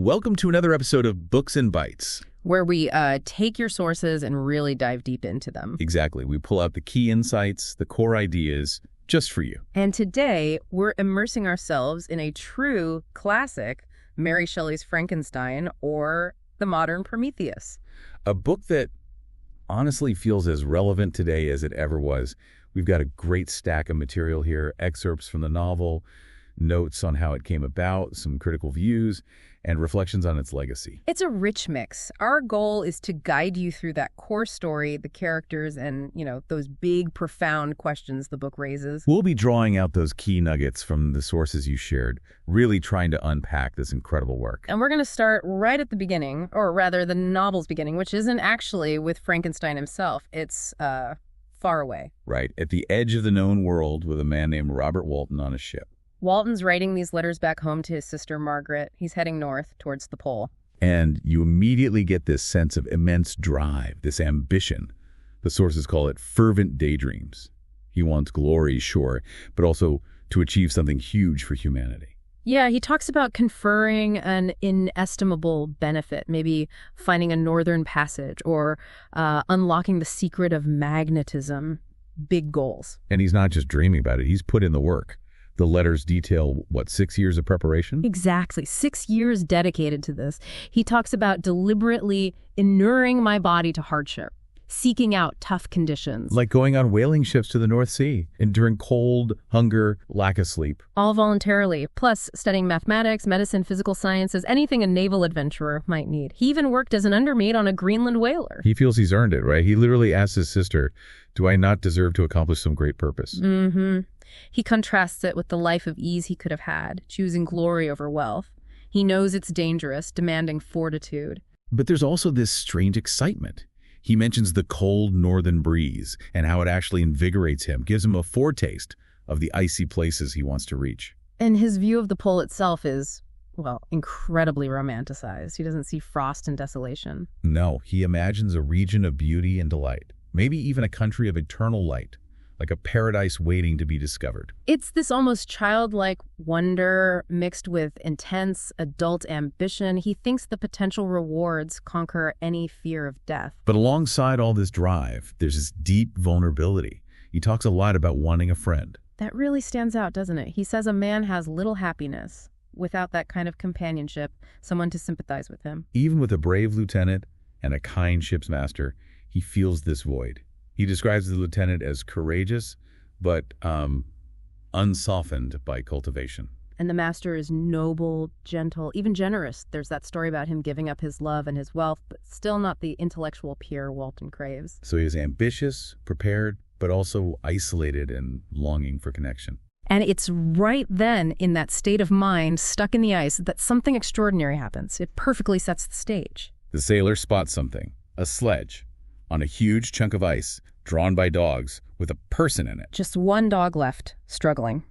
Welcome to another episode of Books and Bytes. Where we take your sources and really dive deep into them. Exactly. We pull out the key insights, the core ideas, just for you. And today, we're immersing ourselves in a true classic, Mary Shelley's Frankenstein, or the modern Prometheus. A book that honestly feels as relevant today as it ever was. We've got a great stack of material here, excerpts from the novel, notes on how it came about, some critical views, and reflections on its legacy. It's a rich mix. Our goal is to guide you through that core story, the characters, and, those big, profound questions the book raises. We'll be drawing out those key nuggets from the sources you shared, really trying to unpack this incredible work. And we're going to start right at the beginning, or rather the novel's beginning, which isn't actually with Frankenstein himself. It's far away. Right, at the edge of the known world with a man named Robert Walton on a ship. Walton's writing these letters back home to his sister Margaret. He's heading north towards the pole. And you immediately get this sense of immense drive, this ambition. The sources call it fervent daydreams. He wants glory, sure, but also to achieve something huge for humanity. Yeah, he talks about conferring an inestimable benefit, maybe finding a northern passage or unlocking the secret of magnetism. Big goals. And he's not just dreaming about it. He's put in the work. The letters detail, 6 years of preparation? Exactly. 6 years dedicated to this. He talks about deliberately inuring my body to hardship, seeking out tough conditions. Like going on whaling ships to the North Sea, enduring cold, hunger, lack of sleep. All voluntarily, plus studying mathematics, medicine, physical sciences, anything a naval adventurer might need. He even worked as an undermate on a Greenland whaler. He feels he's earned it, right? He literally asks his sister, do I not deserve to accomplish some great purpose? Mm-hmm. He contrasts it with the life of ease he could have had, choosing glory over wealth. He knows it's dangerous, demanding fortitude. But there's also this strange excitement. He mentions the cold northern breeze and how it actually invigorates him, gives him a foretaste of the icy places he wants to reach. And his view of the pole itself is, incredibly romanticized. He doesn't see frost and desolation. No, he imagines a region of beauty and delight, maybe even a country of eternal light, like a paradise waiting to be discovered. It's this almost childlike wonder mixed with intense adult ambition. He thinks the potential rewards conquer any fear of death. But alongside all this drive, there's this deep vulnerability. He talks a lot about wanting a friend. That really stands out, doesn't it? He says a man has little happiness without that kind of companionship, someone to sympathize with him. Even with a brave lieutenant and a kind ship's master, he feels this void. He describes the lieutenant as courageous, but unsoftened by cultivation. And the master is noble, gentle, even generous. There's that story about him giving up his love and his wealth, but still not the intellectual peer Walton craves. So he is ambitious, prepared, but also isolated and longing for connection. And it's right then, in that state of mind, stuck in the ice, that something extraordinary happens. It perfectly sets the stage. The sailor spots something, a sledge, on a huge chunk of ice, drawn by dogs, with a person in it. Just one dog left, struggling.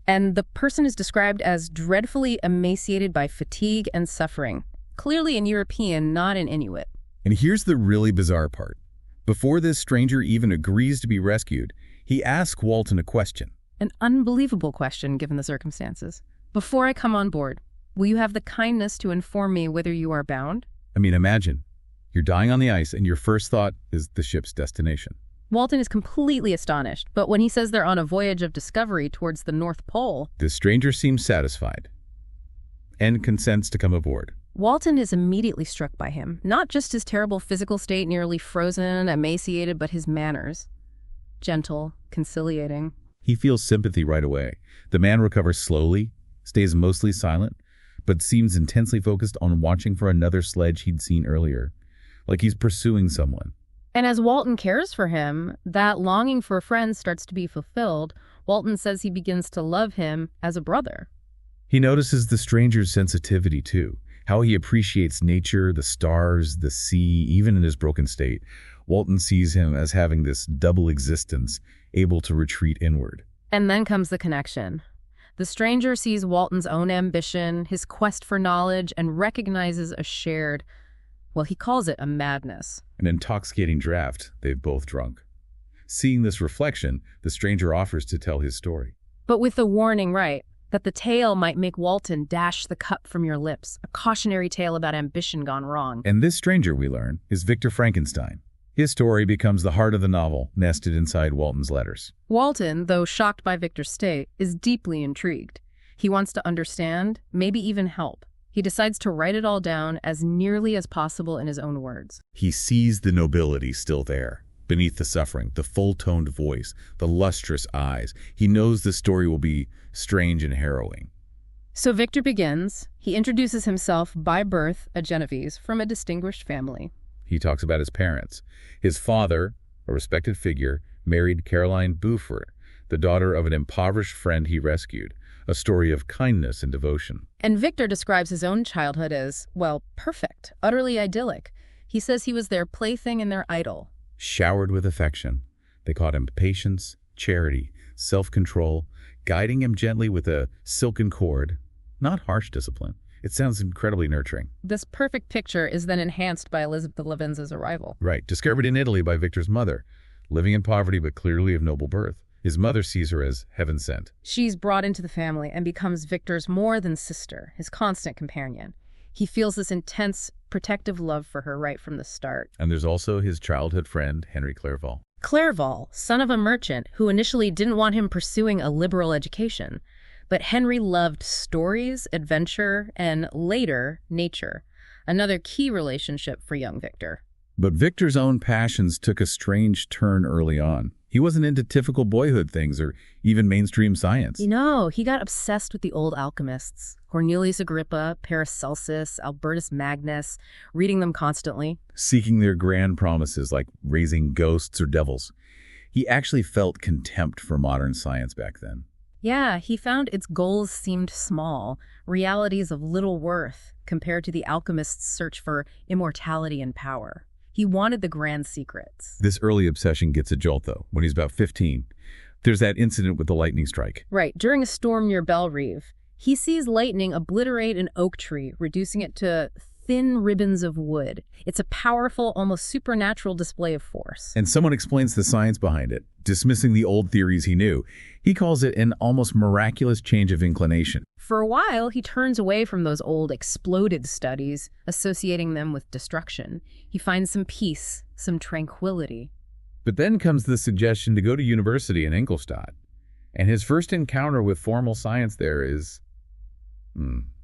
And the person is described as dreadfully emaciated by fatigue and suffering. Clearly an European, not an Inuit. And here's the really bizarre part. Before this stranger even agrees to be rescued, he asks Walton a question. An unbelievable question, given the circumstances. Before I come on board, will you have the kindness to inform me whither you are bound? I mean, imagine. You're dying on the ice, and your first thought is the ship's destination. Walton is completely astonished, but when he says they're on a voyage of discovery towards the North Pole... The stranger seems satisfied and consents to come aboard. Walton is immediately struck by him. Not just his terrible physical state, nearly frozen, emaciated, but his manners. Gentle, conciliating. He feels sympathy right away. The man recovers slowly, stays mostly silent, but seems intensely focused on watching for another sledge he'd seen earlier. Like he's pursuing someone. And as Walton cares for him, that longing for a friend starts to be fulfilled. Walton says he begins to love him as a brother. He notices the stranger's sensitivity, too. How he appreciates nature, the stars, the sea, even in his broken state. Walton sees him as having this double existence, able to retreat inward. And then comes the connection. The stranger sees Walton's own ambition, his quest for knowledge, and recognizes a shared... he calls it a madness. An intoxicating draught they've both drunk. Seeing this reflection, the stranger offers to tell his story. But with the warning, right? that the tale might make Walton dash the cup from your lips, a cautionary tale about ambition gone wrong. And this stranger, we learn, is Victor Frankenstein. His story becomes the heart of the novel, nested inside Walton's letters. Walton, though shocked by Victor's state, is deeply intrigued. He wants to understand, maybe even help. He decides to write it all down as nearly as possible in his own words. He sees the nobility still there, beneath the suffering, the full-toned voice, the lustrous eyes. He knows the story will be strange and harrowing. So Victor begins. He introduces himself by birth a Genovese from a distinguished family. He talks about his parents. His father, a respected figure, married Caroline Beaufort, the daughter of an impoverished friend he rescued, a story of kindness and devotion. And Victor describes his own childhood as, well, perfect, utterly idyllic. He says he was their plaything and their idol. Showered with affection. They taught him patience, charity, self-control, guiding him gently with a silken cord, not harsh discipline. It sounds incredibly nurturing. This perfect picture is then enhanced by Elizabeth Levin's arrival. Right, discovered in Italy by Victor's mother, living in poverty but clearly of noble birth. His mother sees her as heaven sent. She's brought into the family and becomes Victor's more than sister, his constant companion. He feels this intense, protective love for her right from the start. And there's also his childhood friend, Henry Clerval. Clerval, son of a merchant who initially didn't want him pursuing a liberal education. But Henry loved stories, adventure, and later, nature. Another key relationship for young Victor. But Victor's own passions took a strange turn early on. He wasn't into typical boyhood things or even mainstream science. You know, he got obsessed with the old alchemists. Cornelius Agrippa, Paracelsus, Albertus Magnus, reading them constantly. Seeking their grand promises like raising ghosts or devils. He actually felt contempt for modern science back then. Yeah, he found its goals seemed small, realities of little worth compared to the alchemists' search for immortality and power. He wanted the grand secrets. This early obsession gets a jolt, though, when he's about 15. There's that incident with the lightning strike. Right. During a storm near Bellerive, he sees lightning obliterate an oak tree, reducing it to thin ribbons of wood. It's a powerful, almost supernatural display of force. And someone explains the science behind it, dismissing the old theories he knew. He calls it an almost miraculous change of inclination. For a while, he turns away from those old exploded studies, associating them with destruction. He finds some peace, some tranquility. But then comes the suggestion to go to university in Ingolstadt. And his first encounter with formal science there is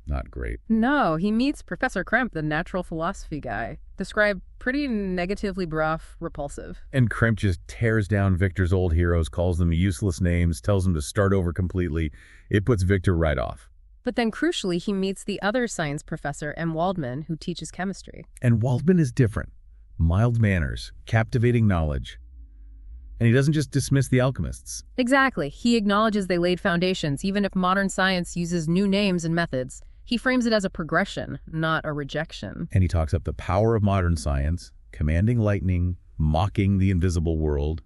not great. No, he meets Professor Kremp, the natural philosophy guy, described pretty negatively rough, repulsive. And Kremp just tears down Victor's old heroes, calls them useless names, tells him to start over completely. It puts Victor right off. But then crucially, he meets the other science professor, M. Waldman, who teaches chemistry. And Waldman is different. Mild manners, captivating knowledge. And he doesn't just dismiss the alchemists. Exactly. He acknowledges they laid foundations, even if modern science uses new names and methods. He frames it as a progression, not a rejection. And he talks up the power of modern science, commanding lightning, mocking the invisible world.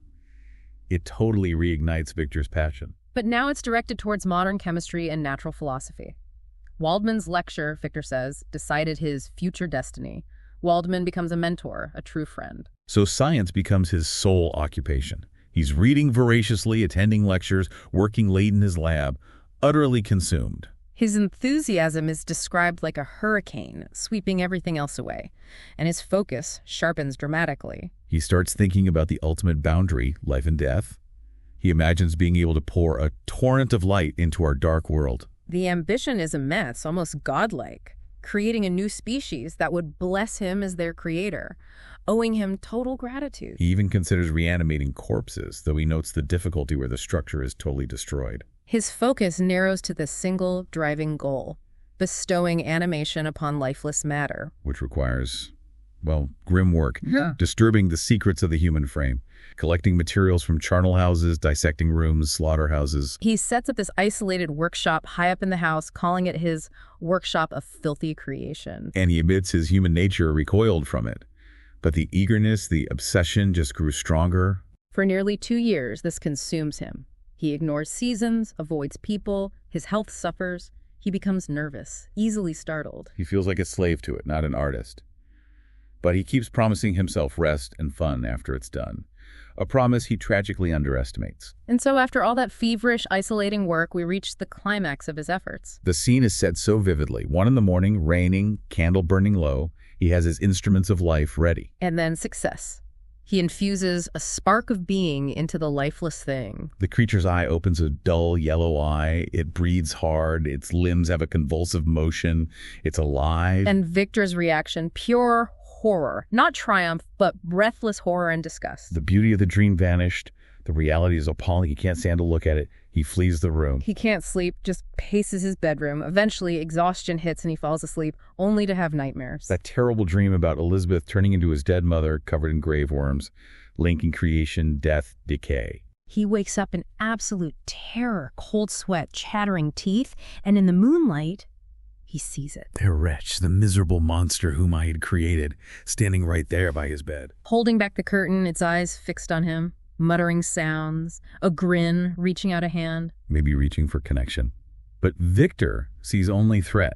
It totally reignites Victor's passion. But now it's directed towards modern chemistry and natural philosophy. Waldman's lecture, Victor says, decided his future destiny. Waldman becomes a mentor, a true friend. So science becomes his sole occupation. He's reading voraciously, attending lectures, working late in his lab, utterly consumed. His enthusiasm is described like a hurricane, sweeping everything else away, and his focus sharpens dramatically. He starts thinking about the ultimate boundary, life and death. He imagines being able to pour a torrent of light into our dark world. The ambition is immense, almost godlike, creating a new species that would bless him as their creator, owing him total gratitude. He even considers reanimating corpses, though he notes the difficulty where the structure is totally destroyed. His focus narrows to the single driving goal, bestowing animation upon lifeless matter. Which requires, well, grim work, Yeah. disturbing the secrets of the human frame, collecting materials from charnel houses, dissecting rooms, slaughterhouses. He sets up this isolated workshop high up in the house, calling it his workshop of filthy creation. And he admits his human nature recoiled from it. But the eagerness, the obsession just grew stronger. For nearly 2 years, this consumes him. He ignores seasons, avoids people, his health suffers. He becomes nervous, easily startled. He feels like a slave to it, not an artist. But he keeps promising himself rest and fun after it's done. a promise he tragically underestimates. And so after all that feverish, isolating work, we reach the climax of his efforts. The scene is set so vividly. 1 in the morning, raining, candle burning low. He has his instruments of life ready. And then success. He infuses a spark of being into the lifeless thing. The creature's eye opens a dull yellow eye. It breathes hard. Its limbs have a convulsive motion. It's alive. And Victor's reaction, pure horror. Not triumph, but breathless horror and disgust. The beauty of the dream vanished. The reality is appalling. He can't stand to look at it. He flees the room. He can't sleep, just paces his bedroom. Eventually, exhaustion hits and he falls asleep, only to have nightmares. That terrible dream about Elizabeth turning into his dead mother, covered in grave worms, linking creation, death, decay. He wakes up in absolute terror, cold sweat, chattering teeth, and in the moonlight, he sees it. The wretch, the miserable monster whom I had created, standing right there by his bed. Holding back the curtain, its eyes fixed on him. Muttering sounds, a grin, reaching out a hand. Maybe reaching for connection. But Victor sees only threat.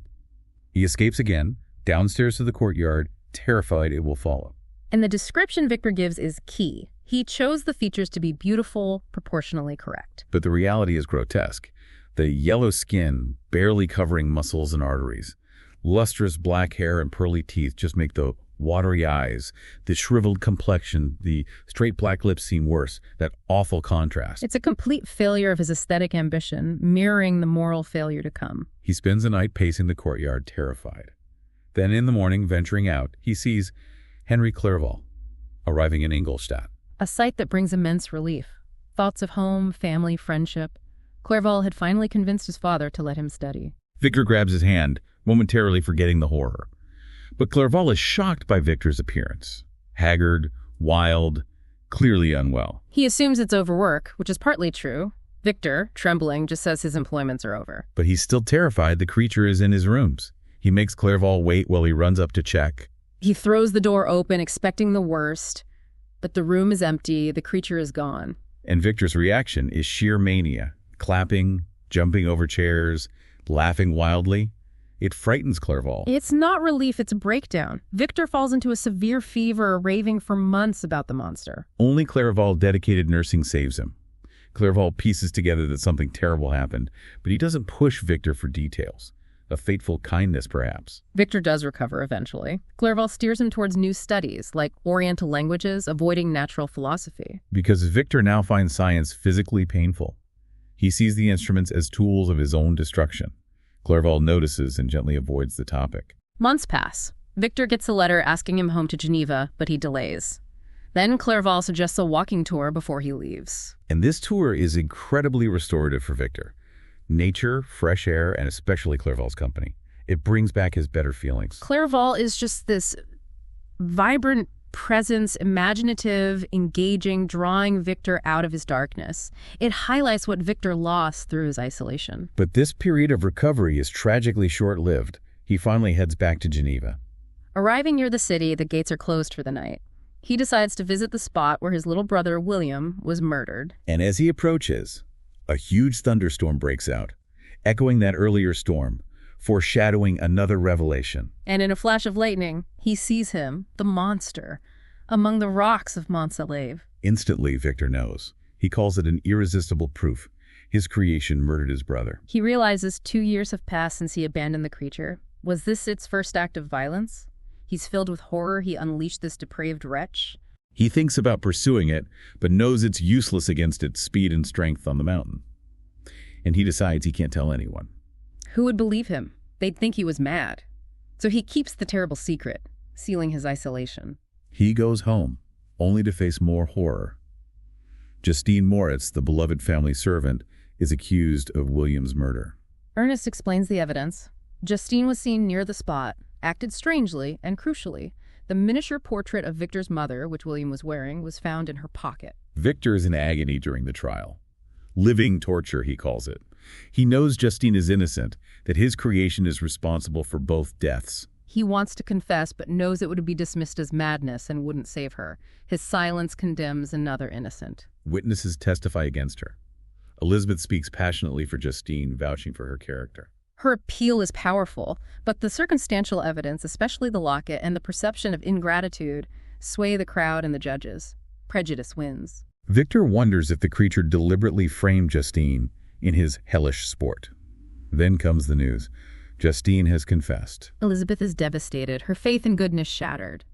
He escapes again, downstairs to the courtyard, terrified it will follow. And the description Victor gives is key. He chose the features to be beautiful, proportionally correct. But the reality is grotesque. The yellow skin, barely covering muscles and arteries. Lustrous black hair and pearly teeth just make the watery eyes, the shriveled complexion, the straight black lips seem worse. That awful contrast. It's a complete failure of his aesthetic ambition, mirroring the moral failure to come. He spends the night pacing the courtyard, terrified. Then in the morning, venturing out, he sees Henry Clerval arriving in Ingolstadt. A sight that brings immense relief. Thoughts of home, family, friendship. Clerval had finally convinced his father to let him study. Victor grabs his hand, momentarily forgetting the horror. But Clerval is shocked by Victor's appearance. Haggard, wild, clearly unwell. He assumes it's overwork, which is partly true. Victor, trembling, just says his employments are over. But he's still terrified the creature is in his rooms. He makes Clerval wait while he runs up to check. He throws the door open, expecting the worst. But the room is empty, the creature is gone. And Victor's reaction is sheer mania. Clapping, jumping over chairs, laughing wildly. It frightens Clerval. It's not relief, it's a breakdown. Victor falls into a severe fever, raving for months about the monster. Only Clerval's dedicated nursing saves him. Clerval pieces together that something terrible happened, but he doesn't push Victor for details. A fateful kindness, perhaps. Victor does recover eventually. Clerval steers him towards new studies, like Oriental languages, avoiding natural philosophy. Because Victor now finds science physically painful. He sees the instruments as tools of his own destruction. Clerval notices and gently avoids the topic. Months pass. Victor gets a letter asking him home to Geneva, but he delays. Then Clerval suggests a walking tour before he leaves. And this tour is incredibly restorative for Victor. Nature, fresh air, and especially Clerval's company. It brings back his better feelings. Clerval is just this vibrant presence, imaginative, engaging, drawing Victor out of his darkness. It highlights what Victor lost through his isolation. But this period of recovery is tragically short-lived. He finally heads back to Geneva. Arriving near the city, the gates are closed for the night. He decides to visit the spot where his little brother, William, was murdered. And as he approaches, a huge thunderstorm breaks out, echoing that earlier storm, foreshadowing another revelation. And in a flash of lightning, he sees him, the monster, among the rocks of Mont-Salève. Instantly, Victor knows. He calls it an irresistible proof. His creation murdered his brother. He realizes 2 years have passed since he abandoned the creature. Was this its first act of violence? He's filled with horror. He unleashed this depraved wretch. He thinks about pursuing it, but knows it's useless against its speed and strength on the mountain. And he decides he can't tell anyone. Who would believe him? They'd think he was mad. So he keeps the terrible secret, sealing his isolation. He goes home, only to face more horror. Justine Moritz, the beloved family servant, is accused of William's murder. Ernest explains the evidence. Justine was seen near the spot, acted strangely, and crucially, the miniature portrait of Victor's mother, which William was wearing, was found in her pocket. Victor is in agony during the trial. Living torture, he calls it. He knows Justine is innocent, that his creation is responsible for both deaths. He wants to confess, but knows it would be dismissed as madness and wouldn't save her. His silence condemns another innocent. Witnesses testify against her. Elizabeth speaks passionately for Justine, vouching for her character. Her appeal is powerful, but the circumstantial evidence, especially the locket and the perception of ingratitude, sway the crowd and the judges. Prejudice wins. Victor wonders if the creature deliberately framed Justine in his hellish sport. Then comes the news. Justine has confessed. Elizabeth is devastated, her faith in goodness shattered.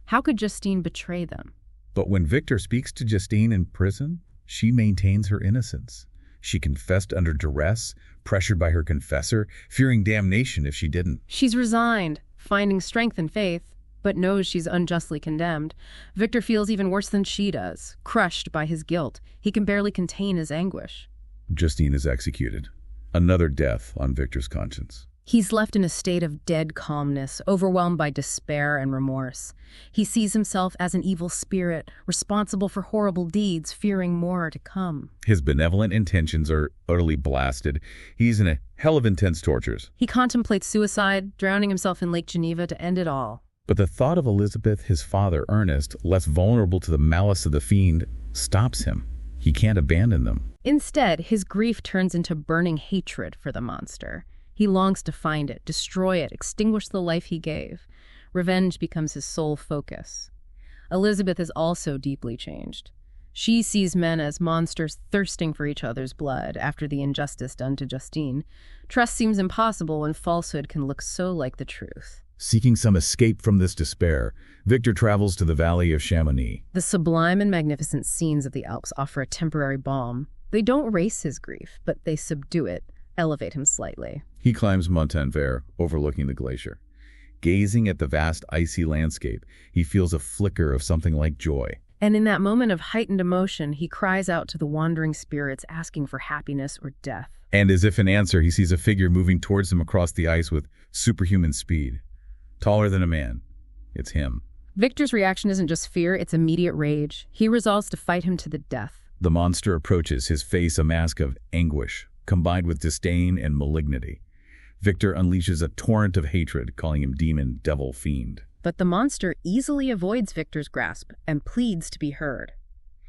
How could Justine betray them? But when Victor speaks to Justine in prison, she maintains her innocence. She confessed under duress, pressured by her confessor, fearing damnation if she didn't. She's resigned, finding strength in faith, but knows she's unjustly condemned. Victor feels even worse than she does, crushed by his guilt. He can barely contain his anguish. Justine is executed. Another death on Victor's conscience. He's left in a state of dead calmness, overwhelmed by despair and remorse. He sees himself as an evil spirit, responsible for horrible deeds, fearing more to come. His benevolent intentions are utterly blasted. He's in a hell of intense tortures. He contemplates suicide, drowning himself in Lake Geneva to end it all. But the thought of Elizabeth, his father, Ernest, less vulnerable to the malice of the fiend, stops him. He can't abandon them. Instead, his grief turns into burning hatred for the monster. He longs to find it, destroy it, extinguish the life he gave. Revenge becomes his sole focus. Elizabeth is also deeply changed. She sees men as monsters thirsting for each other's blood after the injustice done to Justine. Trust seems impossible when falsehood can look so like the truth. Seeking some escape from this despair, Victor travels to the valley of Chamonix. The sublime and magnificent scenes of the Alps offer a temporary balm. They don't erase his grief, but they subdue it, elevate him slightly. He climbs Montanvert, overlooking the glacier. Gazing at the vast icy landscape, he feels a flicker of something like joy. And in that moment of heightened emotion, he cries out to the wandering spirits, asking for happiness or death. And as if in answer, he sees a figure moving towards him across the ice with superhuman speed. Taller than a man. It's him. Victor's reaction isn't just fear, it's immediate rage. He resolves to fight him to the death. The monster approaches, his face a mask of anguish, combined with disdain and malignity. Victor unleashes a torrent of hatred, calling him demon, devil, fiend. But the monster easily avoids Victor's grasp and pleads to be heard.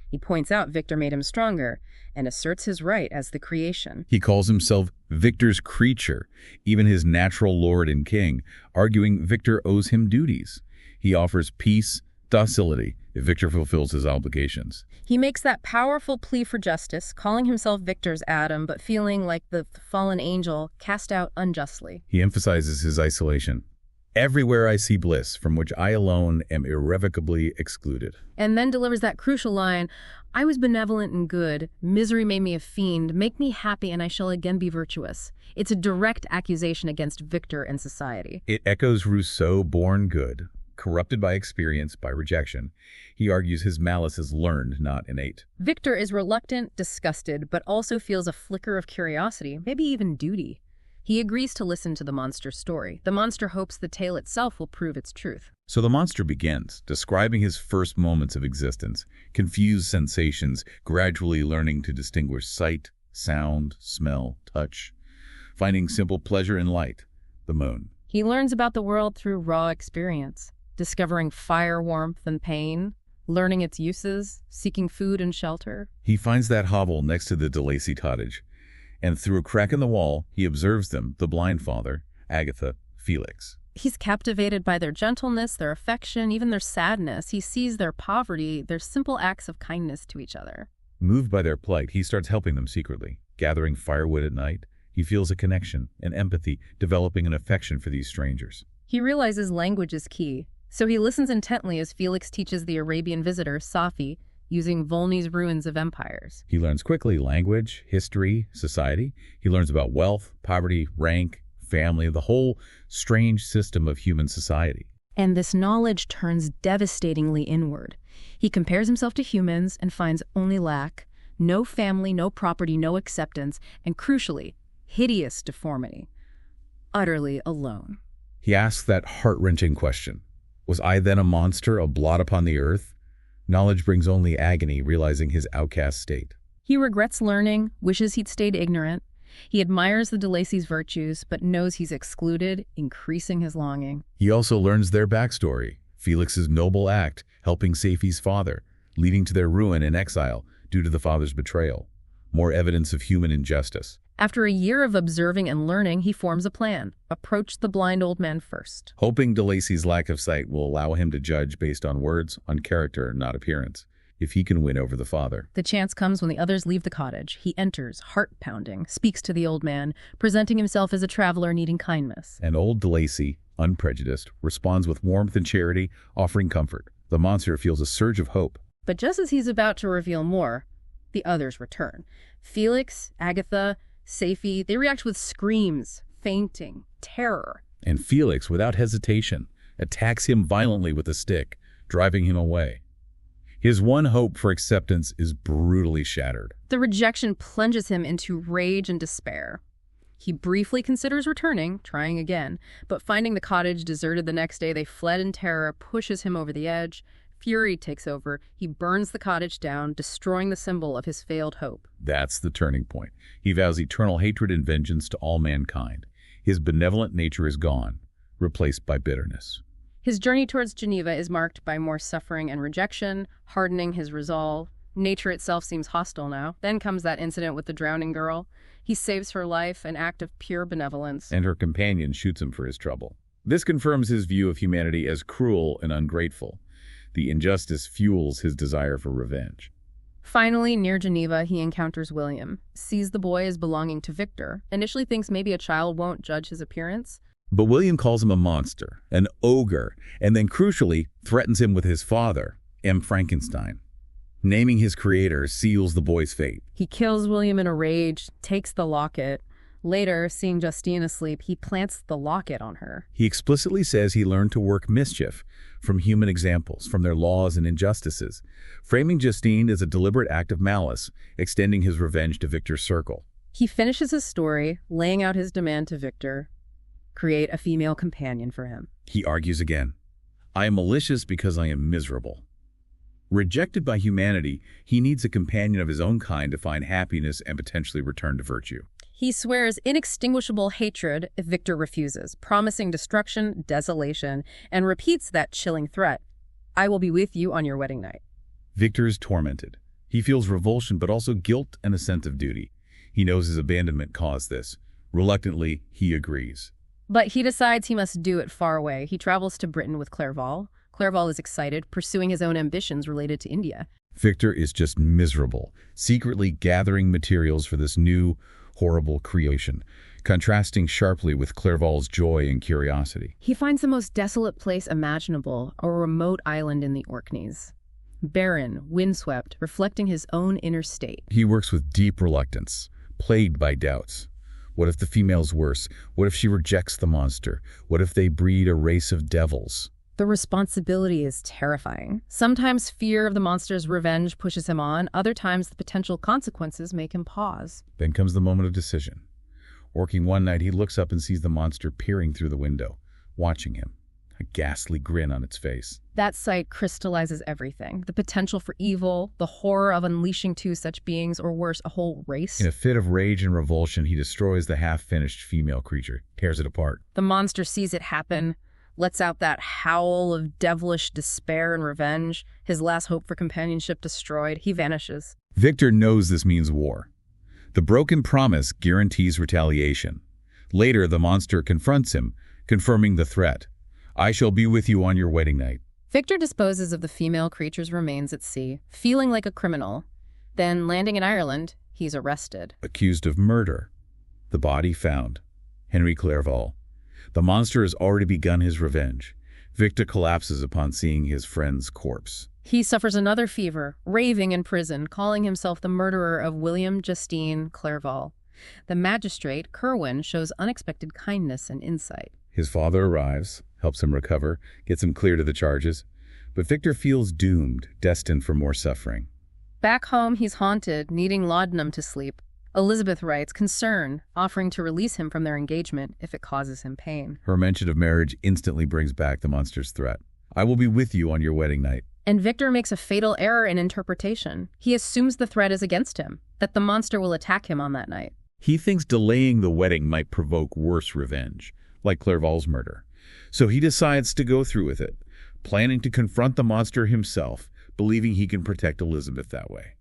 He points out Victor made him stronger and asserts his right as the creation. He calls himself Victor's creature, even his natural lord and king, arguing Victor owes him duties. He offers peace, docility, if Victor fulfills his obligations. He makes that powerful plea for justice, calling himself Victor's Adam, but feeling like the fallen angel cast out unjustly. He emphasizes his isolation. Everywhere I see bliss, from which I alone am irrevocably excluded. And then delivers that crucial line, I was benevolent and good, misery made me a fiend, make me happy and I shall again be virtuous. It's a direct accusation against Victor and society. It echoes Rousseau, born good, corrupted by experience, by rejection. He argues his malice is learned, not innate. Victor is reluctant, disgusted, but also feels a flicker of curiosity, maybe even duty. He agrees to listen to the monster's story. The monster hopes the tale itself will prove its truth. So the monster begins, describing his first moments of existence, confused sensations, gradually learning to distinguish sight, sound, smell, touch, finding simple pleasure in light, the moon. He learns about the world through raw experience, discovering fire warmth and pain, learning its uses, seeking food and shelter. He finds that hovel next to the de Lacy cottage, and through a crack in the wall, he observes them, the blind father, Agatha, Felix. He's captivated by their gentleness, their affection, even their sadness. He sees their poverty, their simple acts of kindness to each other. Moved by their plight, he starts helping them secretly. Gathering firewood at night, he feels a connection, an empathy, developing an affection for these strangers. He realizes language is key, so he listens intently as Felix teaches the Arabian visitor, Safi, using Volney's ruins of empires. He learns quickly language, history, society. He learns about wealth, poverty, rank, family, the whole strange system of human society. And this knowledge turns devastatingly inward. He compares himself to humans and finds only lack, no family, no property, no acceptance, and crucially, hideous deformity. Utterly alone. He asks that heart-wrenching question. Was I then a monster, a blot upon the earth? Knowledge brings only agony, realizing his outcast state. He regrets learning, wishes he'd stayed ignorant. He admires the de Lacy's virtues, but knows he's excluded, increasing his longing. He also learns their backstory. Felix's noble act, helping Safi's father, leading to their ruin and exile due to the father's betrayal. More evidence of human injustice. After a year of observing and learning, he forms a plan. Approach the blind old man first. Hoping de Lacy's lack of sight will allow him to judge based on words, on character, not appearance. if he can win over the father. The chance comes when the others leave the cottage. He enters, heart-pounding, speaks to the old man, presenting himself as a traveler needing kindness. And old de Lacy, unprejudiced, responds with warmth and charity, offering comfort. The monster feels a surge of hope. But just as he's about to reveal more, the others return. Felix, Agatha, Safie, they react with screams, fainting, terror. And Felix, without hesitation, attacks him violently with a stick, driving him away. His one hope for acceptance is brutally shattered. The rejection plunges him into rage and despair. He briefly considers returning, trying again, but finding the cottage deserted the next day, they fled in terror, pushes him over the edge. Fury takes over. He burns the cottage down, destroying the symbol of his failed hope. That's the turning point. He vows eternal hatred and vengeance to all mankind. His benevolent nature is gone, replaced by bitterness. His journey towards Geneva is marked by more suffering and rejection, hardening his resolve. Nature itself seems hostile now. Then comes that incident with the drowning girl. He saves her life, an act of pure benevolence. And her companion shoots him for his trouble. This confirms his view of humanity as cruel and ungrateful. The injustice fuels his desire for revenge. Finally, near Geneva, he encounters William, sees the boy as belonging to Victor, initially thinks maybe a child won't judge his appearance. But William calls him a monster, an ogre, and then crucially threatens him with his father, M. Frankenstein. Naming his creator seals the boy's fate. He kills William in a rage, takes the locket. Later, seeing Justine asleep, he plants the locket on her. He explicitly says he learned to work mischief from human examples, from their laws and injustices, framing Justine as a deliberate act of malice, extending his revenge to Victor's circle. He finishes his story, laying out his demand to Victor: create a female companion for him. He argues again, I am malicious because I am miserable. Rejected by humanity, he needs a companion of his own kind to find happiness and potentially return to virtue. He swears inextinguishable hatred if Victor refuses, promising destruction, desolation, and repeats that chilling threat: I will be with you on your wedding night. Victor is tormented. He feels revulsion but also guilt and a sense of duty. He knows his abandonment caused this. Reluctantly, he agrees. But he decides he must do it far away. He travels to Britain with Clerval. Clerval is excited, pursuing his own ambitions related to India. Victor is just miserable, secretly gathering materials for this new, horrible creation, contrasting sharply with Clerval's joy and curiosity. He finds the most desolate place imaginable, a remote island in the Orkneys. Barren, windswept, reflecting his own inner state. He works with deep reluctance, plagued by doubts. What if the female's worse? What if she rejects the monster? What if they breed a race of devils? The responsibility is terrifying. Sometimes fear of the monster's revenge pushes him on. Other times the potential consequences make him pause. Then comes the moment of decision. Working one night, he looks up and sees the monster peering through the window, watching him, a ghastly grin on its face. That sight crystallizes everything: the potential for evil, the horror of unleashing two such beings, or worse, a whole race. In a fit of rage and revulsion, he destroys the half-finished female creature, tears it apart. The monster sees it happen, lets out that howl of devilish despair and revenge. His last hope for companionship destroyed, he vanishes. Victor knows this means war. The broken promise guarantees retaliation. Later, the monster confronts him, confirming the threat. I shall be with you on your wedding night. Victor disposes of the female creature's remains at sea, feeling like a criminal. Then, landing in Ireland, he's arrested. Accused of murder. The body found. Henry Clerval. The monster has already begun his revenge. Victor collapses upon seeing his friend's corpse. He suffers another fever, raving in prison, calling himself the murderer of William Justine Clerval. The magistrate, Kerwin, shows unexpected kindness and insight. His father arrives, helps him recover, gets him clear to the charges. But Victor feels doomed, destined for more suffering. Back home, he's haunted, needing laudanum to sleep. Elizabeth writes, concerned, offering to release him from their engagement if it causes him pain. Her mention of marriage instantly brings back the monster's threat. I will be with you on your wedding night. And Victor makes a fatal error in interpretation. He assumes the threat is against him, that the monster will attack him on that night. He thinks delaying the wedding might provoke worse revenge, like Clerval's murder. So he decides to go through with it, planning to confront the monster himself, believing he can protect Elizabeth that way,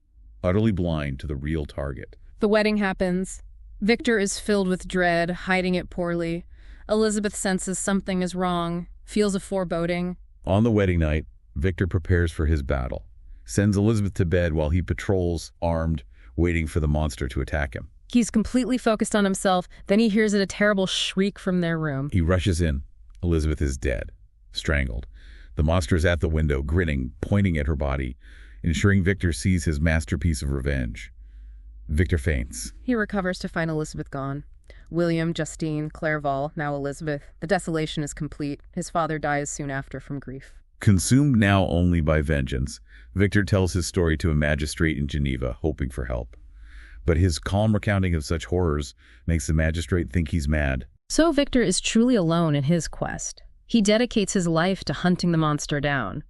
utterly blind to the real target. The wedding happens. Victor is filled with dread, hiding it poorly. Elizabeth senses something is wrong, feels a foreboding. On the wedding night, Victor prepares for his battle. sends Elizabeth to bed while he patrols, armed, waiting for the monster to attack him. He's completely focused on himself. Then he hears a terrible shriek from their room. He rushes in. Elizabeth is dead, strangled. The monster is at the window, grinning, pointing at her body, ensuring Victor sees his masterpiece of revenge. Victor faints. He recovers to find Elizabeth gone. William, Justine, Clairval, now Elizabeth. The desolation is complete. His father dies soon after from grief. Consumed now only by vengeance, Victor tells his story to a magistrate in Geneva, hoping for help. But his calm recounting of such horrors makes the magistrate think he's mad. So Victor is truly alone in his quest. He dedicates his life to hunting the monster down,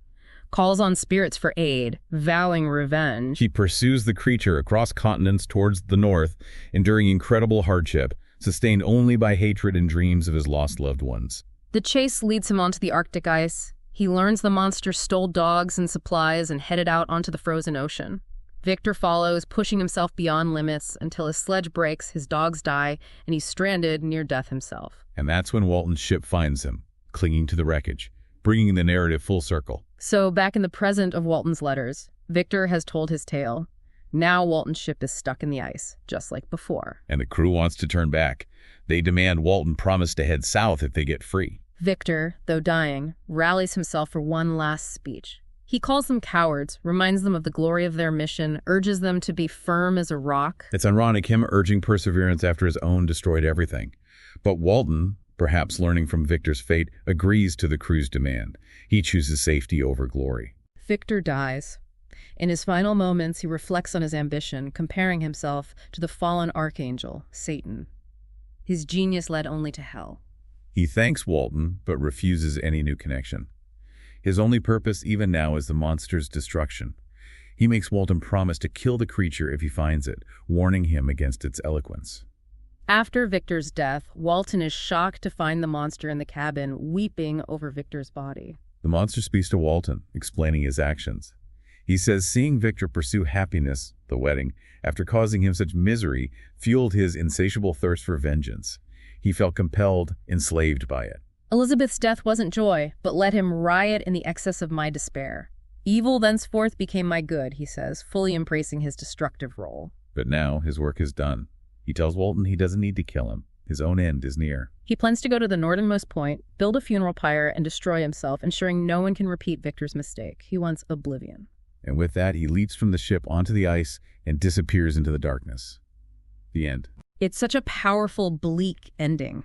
calls on spirits for aid, vowing revenge. He pursues the creature across continents towards the north, enduring incredible hardship, sustained only by hatred and dreams of his lost loved ones. The chase leads him onto the Arctic ice. He learns the monster stole dogs and supplies and headed out onto the frozen ocean. Victor follows, pushing himself beyond limits until his sledge breaks, his dogs die, and he's stranded near death himself. And that's when Walton's ship finds him, clinging to the wreckage, bringing the narrative full circle. So, back in the present of Walton's letters, Victor has told his tale. Now Walton's ship is stuck in the ice, just like before. And the crew wants to turn back. They demand Walton promise to head south if they get free. Victor, though dying, rallies himself for one last speech. He calls them cowards, reminds them of the glory of their mission, urges them to be firm as a rock. It's ironic, him urging perseverance after his own destroyed everything. But Walton, perhaps learning from Victor's fate, agrees to the crew's demand. He chooses safety over glory. Victor dies. In his final moments, he reflects on his ambition, comparing himself to the fallen archangel, Satan. His genius led only to hell. He thanks Walton, but refuses any new connection. His only purpose, even now, is the monster's destruction. He makes Walton promise to kill the creature if he finds it, warning him against its eloquence. After Victor's death, Walton is shocked to find the monster in the cabin, weeping over Victor's body. The monster speaks to Walton, explaining his actions. He says seeing Victor pursue happiness, the wedding, after causing him such misery, fueled his insatiable thirst for vengeance. He felt compelled, enslaved by it. Elizabeth's death wasn't joy, but let him riot in the excess of my despair. Evil thenceforth became my good, he says, fully embracing his destructive role. But now his work is done. He tells Walton he doesn't need to kill him. His own end is near. He plans to go to the northernmost point, build a funeral pyre, and destroy himself, ensuring no one can repeat Victor's mistake. He wants oblivion. And with that, he leaps from the ship onto the ice and disappears into the darkness. The end. It's such a powerful, bleak ending.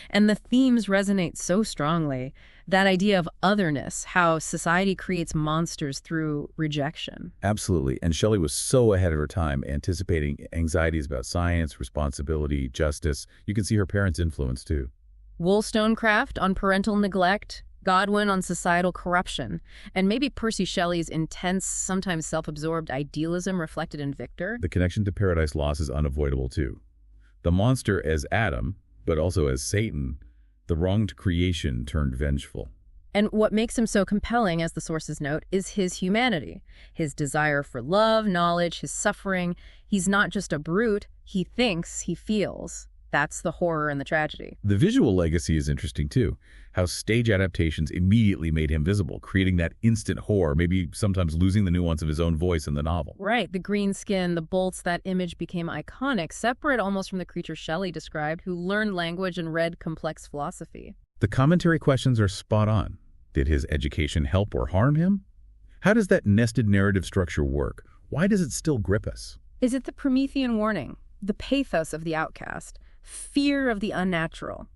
And the themes resonate so strongly. That idea of otherness, how society creates monsters through rejection. Absolutely. And Shelley was so ahead of her time, anticipating anxieties about science, responsibility, justice. You can see her parents' influence, too. Wollstonecraft on parental neglect, Godwin on societal corruption, and maybe Percy Shelley's intense, sometimes self-absorbed idealism reflected in Victor. The connection to Paradise Lost is unavoidable, too. The monster as Adam, but also as Satan, the wronged creation turned vengeful. And what makes him so compelling, as the sources note, is his humanity, his desire for love, knowledge, his suffering. He's not just a brute, he thinks, he feels. That's the horror and the tragedy. The visual legacy is interesting, too. How stage adaptations immediately made him visible, creating that instant horror, maybe sometimes losing the nuance of his own voice in the novel. Right. The green skin, the bolts, that image became iconic, separate almost from the creature Shelley described, who learned language and read complex philosophy. The commentary questions are spot on. Did his education help or harm him? How does that nested narrative structure work? Why does it still grip us? Is it the Promethean warning, the pathos of the outcast, fear of the unnatural?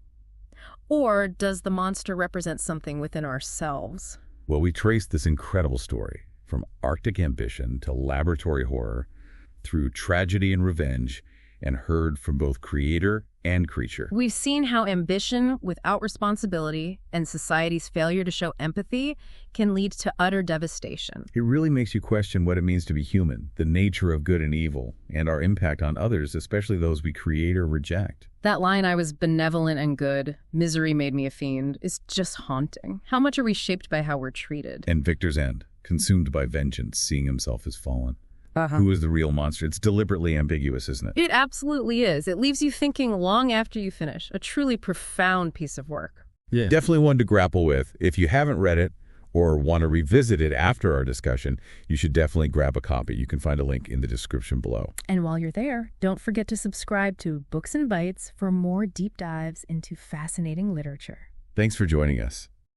Or does the monster represent something within ourselves? Well, we trace this incredible story, from Arctic ambition to laboratory horror, through tragedy and revenge, and heard from both creator and creature. We've seen how ambition without responsibility and society's failure to show empathy can lead to utter devastation. It really makes you question what it means to be human, the nature of good and evil, and our impact on others, especially those we create or reject. That line, "I was benevolent and good, misery made me a fiend," is just haunting. How much are we shaped by how we're treated? And Victor's end, consumed by vengeance, seeing himself as fallen. Who is the real monster? It's deliberately ambiguous, isn't it? It absolutely is. It leaves you thinking long after you finish. A truly profound piece of work. Yeah. Definitely one to grapple with. If you haven't read it, or want to revisit it after our discussion, you should definitely grab a copy. You can find a link in the description below. And while you're there, don't forget to subscribe to Books and Bytes for more deep dives into fascinating literature. Thanks for joining us.